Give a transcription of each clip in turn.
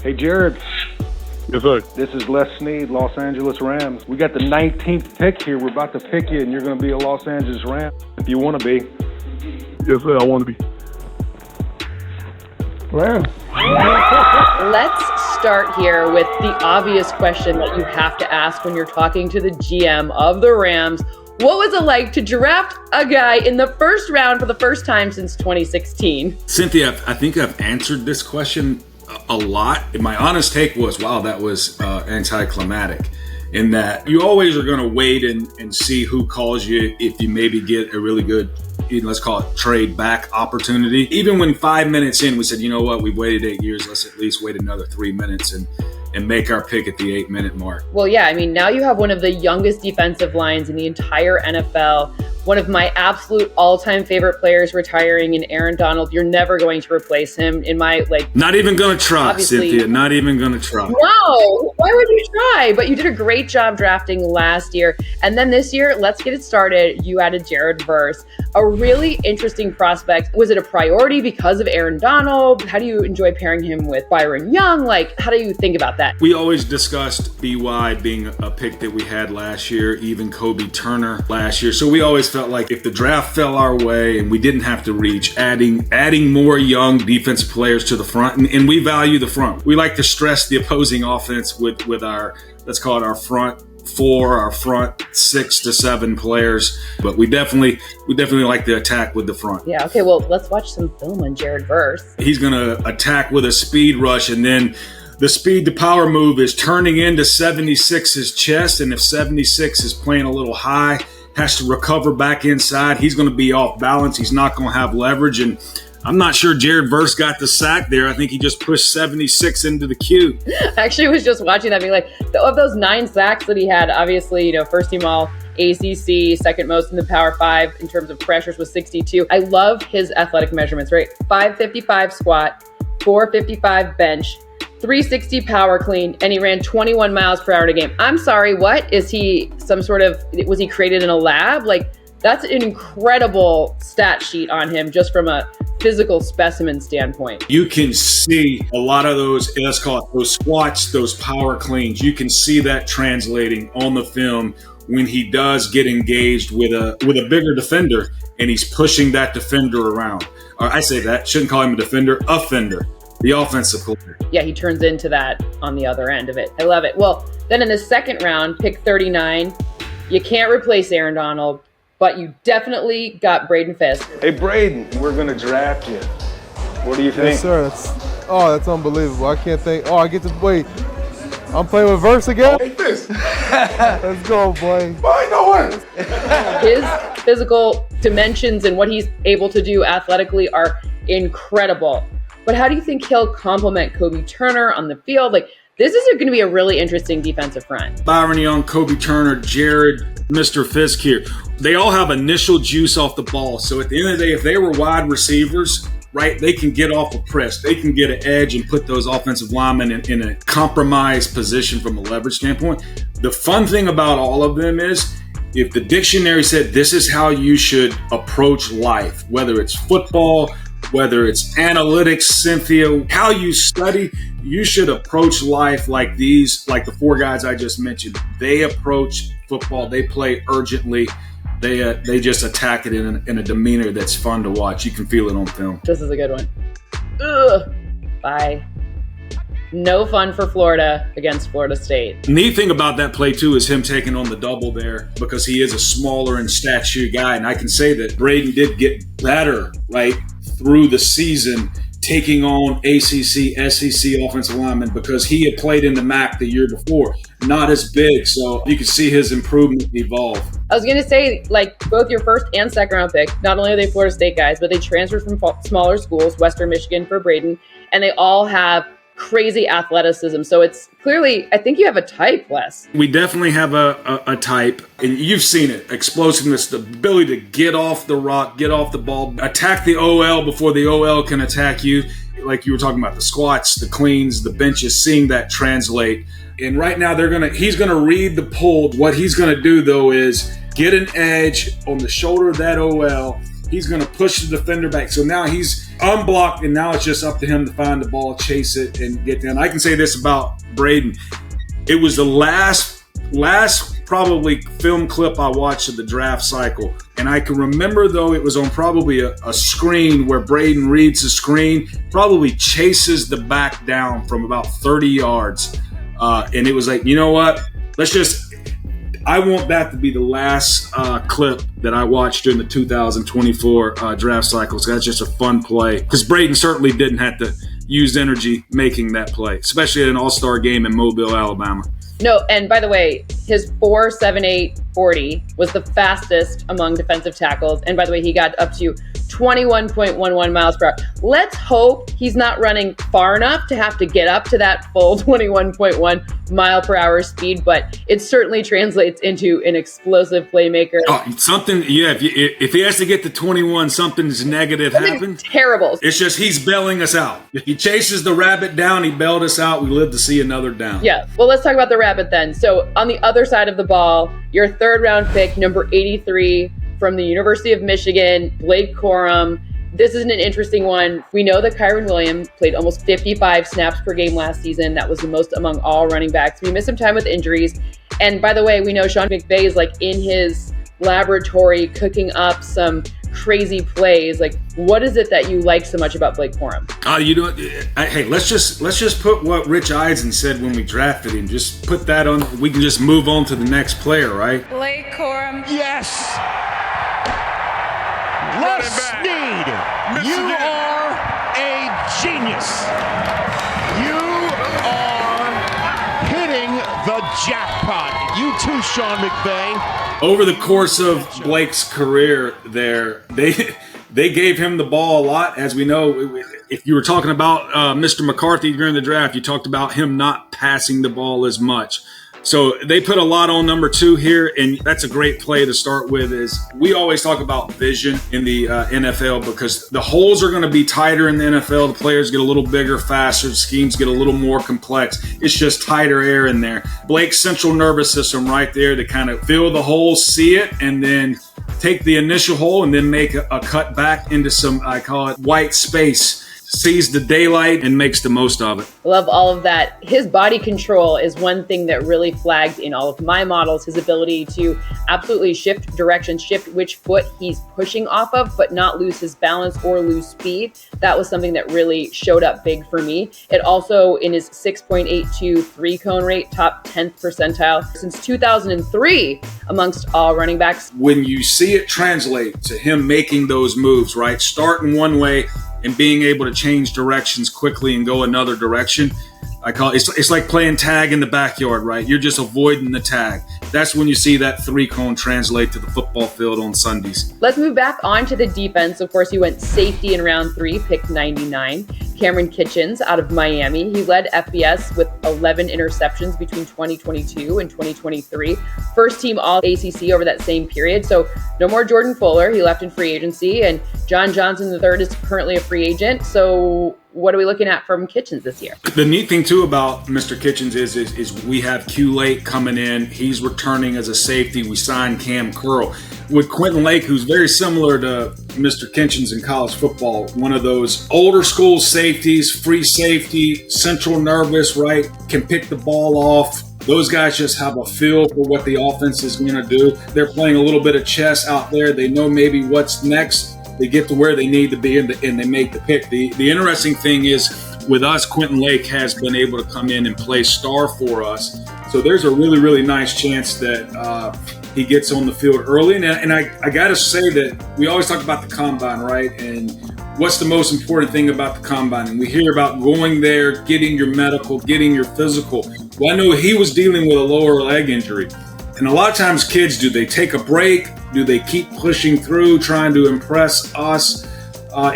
Hey, Jared. Yes, sir. This is Snead, Los Angeles Rams. We got the 19th pick here. We're about to pick you, and you're going to be a Los Angeles Ram if you want to be. Yes, sir. I want to be. Rams. Let's start here with the obvious question that you have to ask when you're talking to the GM of the Rams. What was it like to draft a guy in the first round for the first time since 2016? Cynthia, I think I've answered this question a lot. My honest take was, wow, that was anticlimactic, in that you always are going to wait and see who calls you if you maybe get a really good, let's call it trade back opportunity. Even when 5 minutes in, we said, you know what, we've waited 8 years, let's at least wait another 3 minutes and make our pick at the 8-minute mark. Well, yeah, I mean, now you have one of the youngest defensive lines in the entire NFL. One of my absolute all-time favorite players retiring in Aaron Donald. You're never going to replace him in my, Not even going to try, Cynthia. Not even going to try. No, why would you try? But you did a great job drafting last year. And then this year, let's get it started. You added Jared Verse, a really interesting prospect. Was it a priority because of Aaron Donald? How do you enjoy pairing him with Byron Young? How do you think about that? We always discussed BY being a pick that we had last year, even Kobe Turner last year. So we always felt like if the draft fell our way and we didn't have to reach, adding more young defensive players to the front, and we value the front. We like to stress the opposing offense with our, let's call it our front four, our front 6 to 7 players, but we definitely like the attack with the front. Yeah, okay, well, let's watch some film on Jared Verse. He's going to attack with a speed rush, and then the speed to power move is turning into 76's chest, and if 76 is playing a little high, has to recover back inside, he's going to be off balance. He's not going to have leverage, and I'm not sure Jared Verse got the sack there. I think he just pushed 76 into the queue. I actually was just watching that, being like, of those 9 sacks that he had, obviously, first team all ACC, second most in the Power 5 in terms of pressures was 62. I love his athletic measurements, right? 555 squat, 455 bench, 360 power clean, and he ran 21 miles per hour a game. I'm sorry, what? Is he was he created in a lab? That's an incredible stat sheet on him just from a physical specimen standpoint. You can see a lot of those, let's call it those squats, those power cleans. You can see that translating on the film when he does get engaged with a bigger defender and he's pushing that defender around. Or I say that, shouldn't call him a defender, offender. The offensive player. Yeah, he turns into that on the other end of it. I love it. Well, then in the second round, pick 39, you can't replace Aaron Donald, but you definitely got Braden Fisk. Hey, Braden, we're going to draft you. What do you think? Yes, sir. That's unbelievable. I can't think. I get to wait. I'm playing with Verse again? Hey, this. Let's go, boy. Boy, no one. His physical dimensions and what he's able to do athletically are incredible. But how do you think he'll complement Kobe Turner on the field? This is going to be a really interesting defensive front. Byron Young, Kobe Turner, Jared, Mr. Fisk here. They all have initial juice off the ball. So at the end of the day, if they were wide receivers, right, they can get off a press. They can get an edge and put those offensive linemen in a compromised position from a leverage standpoint. The fun thing about all of them is if the dictionary said this is how you should approach life, whether it's football, whether it's analytics, Cynthia, how you study, you should approach life like the 4 guys I just mentioned. They approach football. They play urgently. They just attack it in a demeanor that's fun to watch. You can feel it on film. This is a good one. Ugh. Bye. No fun for Florida against Florida State. Neat thing about that play, too, is him taking on the double there because he is a smaller in stature guy. And I can say that Braden did get better, right, through the season, taking on ACC, SEC offensive linemen because he had played in the MAC the year before. Not as big, so you can see his improvement evolve. I was going to say, both your first and second round pick, not only are they Florida State guys, but they transferred from smaller schools, Western Michigan for Braden, and they all have crazy athleticism. So it's clearly, I think you have a type, Wes. We definitely have a type, and you've seen it. Explosiveness, the ability to get off the rock, get off the ball, attack the OL before the OL can attack you. Like you were talking about, the squats, the cleans, the benches, seeing that translate. And right now he's gonna read the pull. What he's gonna do though is get an edge on the shoulder of that OL he's going to push the defender back. So now he's unblocked, and now it's just up to him to find the ball, chase it, and get down. I can say this about Braden. It was the last probably film clip I watched of the draft cycle. And I can remember, though, it was on probably a screen where Braden reads the screen, probably chases the back down from about 30 yards. And it was like, you know what? I want that to be the last clip that I watched during the 2024 draft cycle. So that's just a fun play. Because Braden certainly didn't have to use energy making that play, especially at an all-star game in Mobile, Alabama. No, and by the way, his 4.78 40 was the fastest among defensive tackles. And by the way, he got up to 21.11 miles per hour. Let's hope he's not running far enough to have to get up to that full 21.1 mile per hour speed, but it certainly translates into an explosive playmaker. Oh, if he has to get to 21, something's negative happened. Terrible. It's just he's bailing us out. If he chases the rabbit down, he bailed us out. We live to see another down. Yeah. Well, let's talk about the rabbit then. So on the other side of the ball, your third round pick, number 83 from the University of Michigan, Blake Corum. This is an interesting one. We know that Kyron Williams played almost 55 snaps per game last season. That was the most among all running backs. We missed some time with injuries. And by the way, we know Sean McVay is like in his laboratory cooking up some crazy plays. Like, what is it that you like so much about Blake Corum? Hey, let's just put what Rich Eisen said when we drafted him. Just put that on. We can just move on to the next player, right? Blake Corum. Yes. Snead, you are a genius. You are hitting the jackpot. You too, Sean McVay. Over the course of Blake's career there, they gave him the ball a lot. As we know, if you were talking about Mr. McCarthy during the draft, you talked about him not passing the ball as much. So they put a lot on number 2 here, and that's a great play to start with. Is we always talk about vision in the NFL because the holes are going to be tighter in the NFL. The players get a little bigger, faster. The schemes get a little more complex. It's just tighter air in there. Blake's central nervous system right there to kind of fill the hole, see it, and then take the initial hole and then make a cut back into some, I call it, white space. Sees the daylight and makes the most of it. Love all of that. His body control is one thing that really flagged in all of my models, his ability to absolutely shift direction, shift which foot he's pushing off of, but not lose his balance or lose speed. That was something that really showed up big for me. It also, in his 6.82 3-cone rate, top 10th percentile since 2003 amongst all running backs. When you see it translate to him making those moves, right? Starting one way and being able to change directions quickly and go another direction. I call it's like playing tag in the backyard, right? You're just avoiding the tag. That's when you see that 3-cone translate to the football field on Sundays. Let's move back onto the defense. Of course, he went safety in round 3, pick 99. Cameron Kitchens out of Miami. He led FBS with 11 interceptions between 2022 and 2023. First team all ACC over that same period. So no more Jordan Fuller. He left in free agency. And John Johnson III is currently a free agent. So what are we looking at from Kitchens this year? The neat thing, too, about Mr. Kitchens is we have Q Lake coming in. He's returning as a safety. We signed Cam Curl. With Quentin Lake, who's very similar to Mr. Kitchens in college football, one of those older school safeties, free safety, central nervous, right, can pick the ball off. Those guys just have a feel for what the offense is going to do. They're playing a little bit of chess out there. They know maybe what's next. They get to where they need to be and they make the pick. The interesting thing is with us, Quentin Lake has been able to come in and play star for us. So there's a really, really nice chance that he gets on the field early. And I got to say that we always talk about the combine, right? And what's the most important thing about the combine? And we hear about going there, getting your medical, getting your physical. Well, I know he was dealing with a lower leg injury. And a lot of times kids, do they take a break? Do they keep pushing through, trying to impress us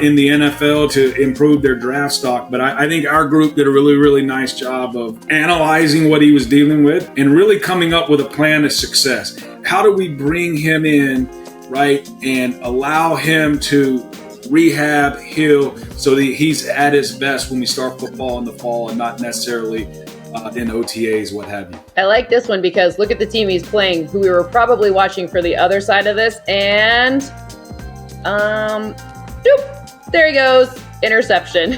in the NFL to improve their draft stock? But I think our group did a really, really nice job of analyzing what he was dealing with and really coming up with a plan of success. How do we bring him in, right, and allow him to rehab, heal, so that he's at his best when we start football in the fall and not necessarily in OTAs, what have you. I like this one because look at the team he's playing, who we were probably watching for the other side of this, and There he goes. Interception.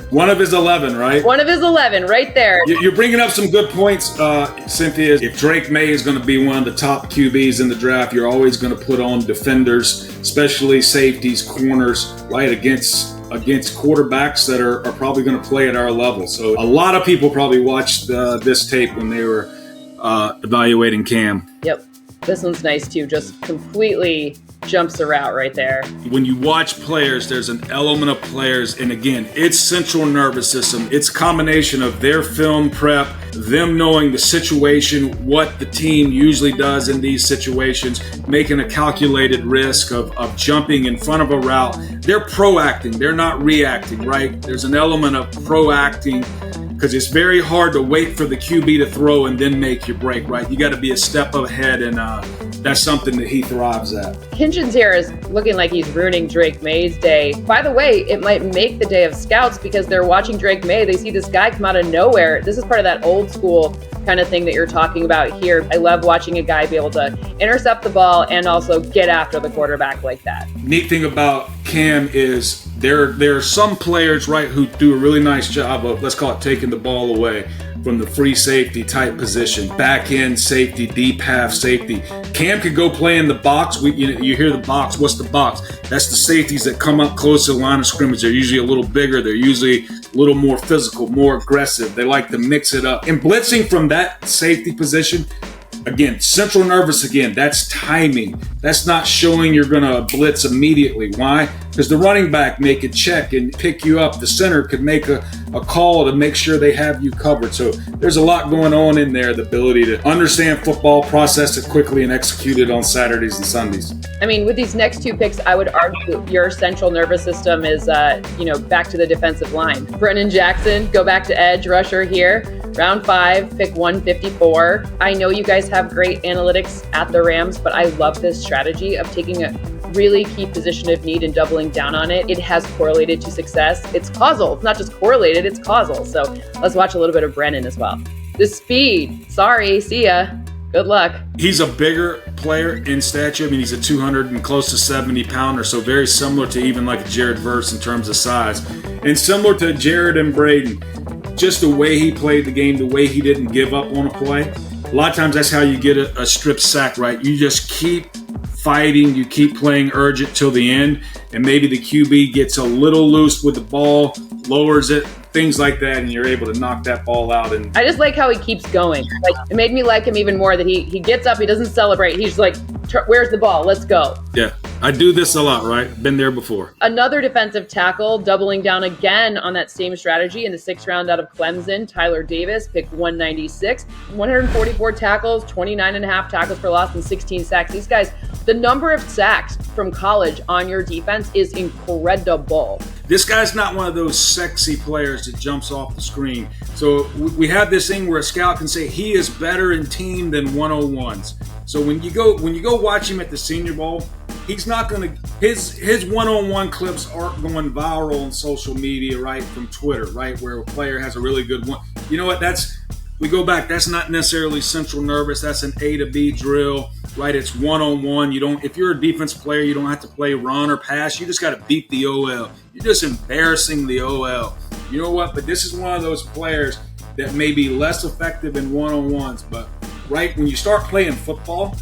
One of his 11, right? One of his 11, right there. You're bringing up some good points, Cynthia. If Drake May is going to be one of the top QBs in the draft, you're always going to put on defenders, especially safeties, corners, right, against quarterbacks that are probably going to play at our level. So a lot of people probably watched this tape when they were evaluating Cam. Yep. This one's nice, too. Just completely jumps the route right there. When you watch players, there's an element of players, and again, it's central nervous system. It's a combination of their film prep, them knowing the situation, what the team usually does in these situations, making a calculated risk of jumping in front of a route. They're proacting. They're not reacting, right? There's an element of proacting because it's very hard to wait for the QB to throw and then make your break, right? You got to be a step ahead, and that's something that he thrives at. Hinchins here is looking like he's ruining Drake May's day. By the way, it might make the day of scouts because they're watching Drake May. They see this guy come out of nowhere. This is part of that old school kind of thing that you're talking about here. I love watching a guy be able to intercept the ball and also get after the quarterback like that. Neat thing about Cam is there are some players, right, who do a really nice job of, let's call it, taking the ball away from the free safety type position, back end safety, deep half safety. Cam could go play in the box. You hear the box. What's the box? That's the safeties that come up close to the line of scrimmage. They're usually a little bigger. They're usually a little more physical, more aggressive. They like to mix it up. And blitzing from that safety position, again, central nervous, again, that's timing. That's not showing you're going to blitz immediately. Why? Because the running back may could check and pick you up. The center could make a call to make sure they have you covered. So there's a lot going on in there, the ability to understand football, process it quickly, and execute it on Saturdays and Sundays. I mean, with these next two picks, I would argue your central nervous system is, back to the defensive line. Brennan Jackson, go back to edge rusher here. Round 5, pick 154. I know you guys have great analytics at the Rams, but I love this strategy of taking a really key position of need and doubling down on it. It has correlated to success. It's causal. It's not just correlated, it's causal. So let's watch a little bit of Brennan as well. The speed. Sorry, see ya. Good luck. He's a bigger player in stature. I mean, he's a 200 and close to 70 pounder, so very similar to even like Jared Verse in terms of size. And similar to Jared and Braden, just the way he played the game, the way he didn't give up on a play. A lot of times that's how you get a strip sack, right? You just keep fighting, you keep playing urgent till the end, and maybe the QB gets a little loose with the ball, lowers it, things like that, and you're able to knock that ball out. And I just like how he keeps going. Like, it made me like him even more that he gets up, he doesn't celebrate. He's like, where's the ball? Let's go. Yeah, I do this a lot, right? Been there before. Another defensive tackle doubling down again on that same strategy in the 6th round out of Clemson, Tyler Davis, pick 196, 144 tackles, 29.5 tackles for loss, and 16 sacks. These guys, the number of sacks from college on your defense is incredible. This guy's not one of those sexy players that jumps off the screen. So we have this thing where a scout can say he is better in team than 101s. So when you go watch him at the Senior Bowl, he's not going to his one-on-one clips aren't going viral on social media, right, from Twitter, right, where a player has a really good one. You know what? We go back. That's not necessarily central nervous. That's an A to B drill, right? It's one-on-one. If you're a defense player, you don't have to play run or pass. You just got to beat the OL. You're just embarrassing the OL. You know what? But this is one of those players that may be less effective in one-on-ones. But right when you start playing football,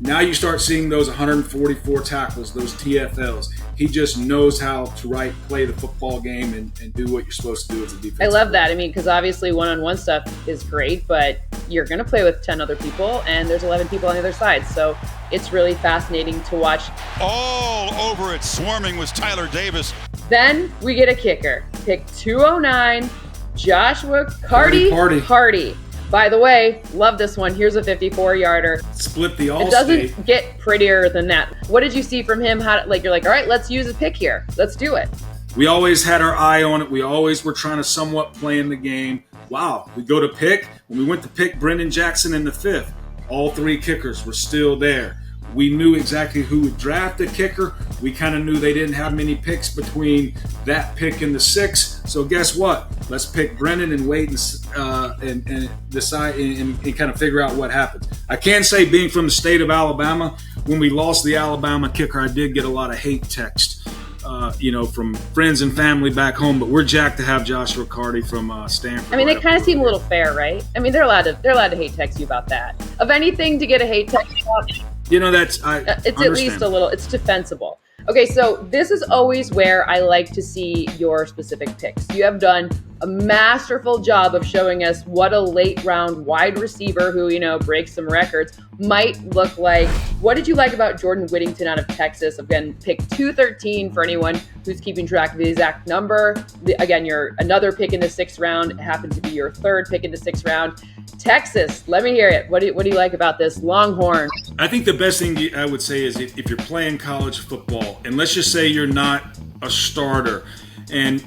now you start seeing those 144 tackles, those TFLs. He just knows how to play the football game and do what you're supposed to do as a defense. I love that. I mean, because obviously one-on-one stuff is great, but you're going to play with 10 other people, and there's 11 people on the other side. So it's really fascinating to watch. All over it, swarming was Tyler Davis. Then we get a kicker. Pick 209, Joshua Hardy. By the way, love this one. Here's a 54-yarder. Split the All-State. It doesn't get prettier than that. What did you see from him? You're like, all right, let's use a pick here. Let's do it. We always had our eye on it. We always were trying to somewhat play in the game. Wow, we go to pick. When we went to pick Brennan Jackson in the 5th, all 3 kickers were still there. We knew exactly who would draft the kicker. We kind of knew they didn't have many picks between that pick and the 6th. So guess what? Let's pick Brennan and wait and decide and kind of figure out what happens. I can say, being from the state of Alabama, when we lost the Alabama kicker, I did get a lot of hate text, from friends and family back home. But we're jacked to have Josh Riccardi from Stanford. I mean, they kind of seem a little fair, right? I mean, they're allowed to hate text you about that. Of anything to get a hate text about, it's at least a little. It's defensible. Okay, so this is always where I like to see your specific picks. You have done a masterful job of showing us what a late round wide receiver who, breaks some records might look like. What did you like about Jordan Whittington out of Texas? Again, pick 213 for anyone who's keeping track of the exact number. Again, you're another pick in the 6th round. It happened to be your 3rd pick in the 6th round. Texas, let me hear it. What do you like about this Longhorn? I think the best thing I would say is if you're playing college football, and let's just say you're not a starter, and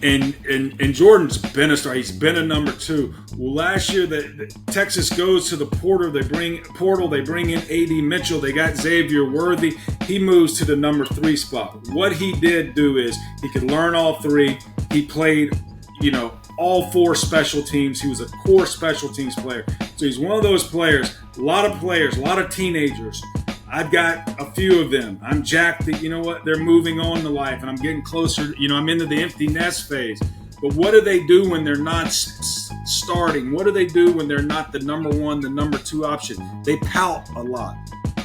Jordan's been a star. He's been a number 2. Well, last year the Texas goes to the portal. They bring in A.D. Mitchell. They got Xavier Worthy. He moves to the number 3 spot. What he did do is he could learn all 3. He played, all 4 special teams. He was a core special teams player. So he's one of those players, a lot of teenagers. I've got a few of them. I'm jacked that, they're moving on to life and I'm getting closer. I'm into the empty nest phase. But what do they do when they're not starting? What do they do when they're not the number 1, the number 2 option? They pout a lot.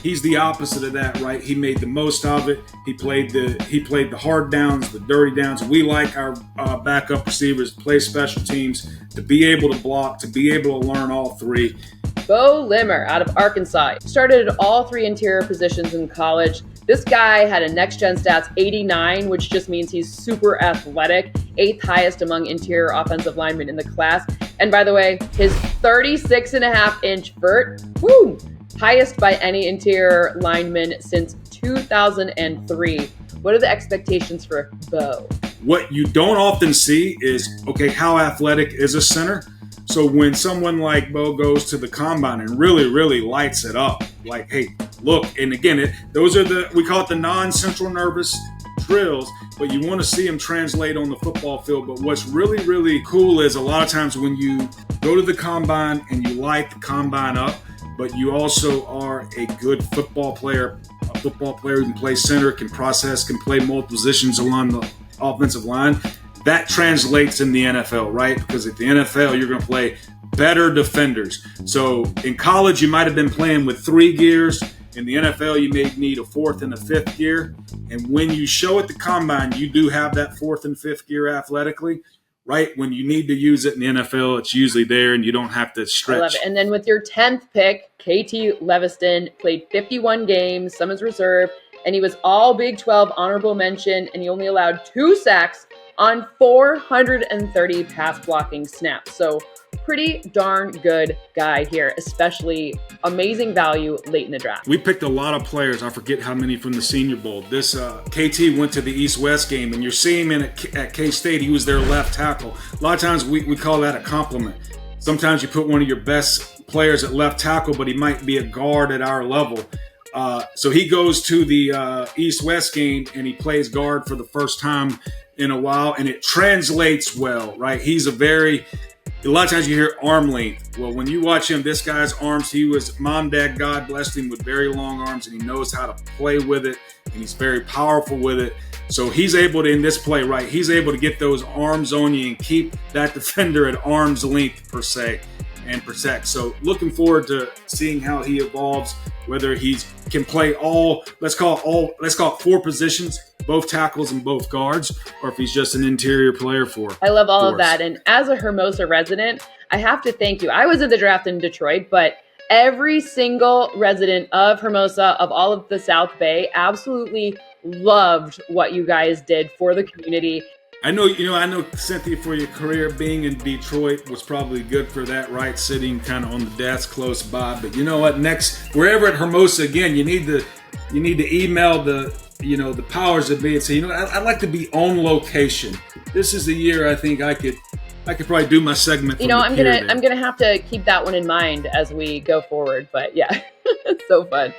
He's the opposite of that, right? He made the most of it. He played the hard downs, the dirty downs. We like our backup receivers to play special teams, to be able to block, to be able to learn all 3. Bo Limmer out of Arkansas. Started at all 3 interior positions in college. This guy had a next-gen stats 89, which just means he's super athletic, 8th highest among interior offensive linemen in the class. And by the way, his 36.5-inch vert, highest by any interior lineman since 2003. What are the expectations for Bo? What you don't often see is, how athletic is a center? So when someone like Bo goes to the combine and really, really lights it up, like, hey, look, and again, we call it the non-central nervous drills, but you want to see them translate on the football field. But what's really, really cool is a lot of times when you go to the combine and you light the combine up, but you also are a good football player, a football player who can play center, can process, can play multiple positions along the offensive line. That translates in the NFL, right? Because at the NFL, you're going to play better defenders. So in college, you might have been playing with 3 gears. In the NFL, you may need a 4th and a 5th gear. And when you show at the combine, you do have that 4th and 5th gear athletically, right? When you need to use it in the NFL, it's usually there and you don't have to stretch. I love it. And then with your 10th pick, KT Leviston played 51 games, some as reserve, and he was all Big 12 honorable mention, and he only allowed 2 sacks on 430 pass blocking snaps. So pretty darn good guy here, especially amazing value late in the draft. We picked a lot of players. I forget how many from the Senior Bowl. This KT went to the East-West game, and you're seeing him at K-State. He was their left tackle. A lot of times we call that a compliment. Sometimes you put one of your best players at left tackle, but he might be a guard at our level. So he goes to the East-West game, and he plays guard for the first time in a while, and it translates well, right? He's a lot of times you hear arm length. Well, when you watch him, this guy's arms, he was, mom, dad, God blessed him with very long arms, and he knows how to play with it, and he's very powerful with it. So he's able to, in this play, right, he's able to get those arms on you and keep that defender at arm's length, per se, and protect. So looking forward to seeing how he evolves, whether he can play let's call it 4 positions, both tackles and both guards, or if he's just an interior player for. I love all of that. And as a Hermosa resident, I have to thank you. I was at the draft in Detroit, but every single resident of Hermosa, of all of the South Bay, absolutely loved what you guys did for the community. I know, Cynthia, for your career, being in Detroit was probably good for that, right? Sitting kind of on the desk close by. But you know what? Next, wherever at Hermosa, again, you need to email the powers that be and say, I'd like to be on location. This is the year I think I could probably do my segment. I'm gonna have to keep that one in mind as we go forward. But yeah, it's so fun.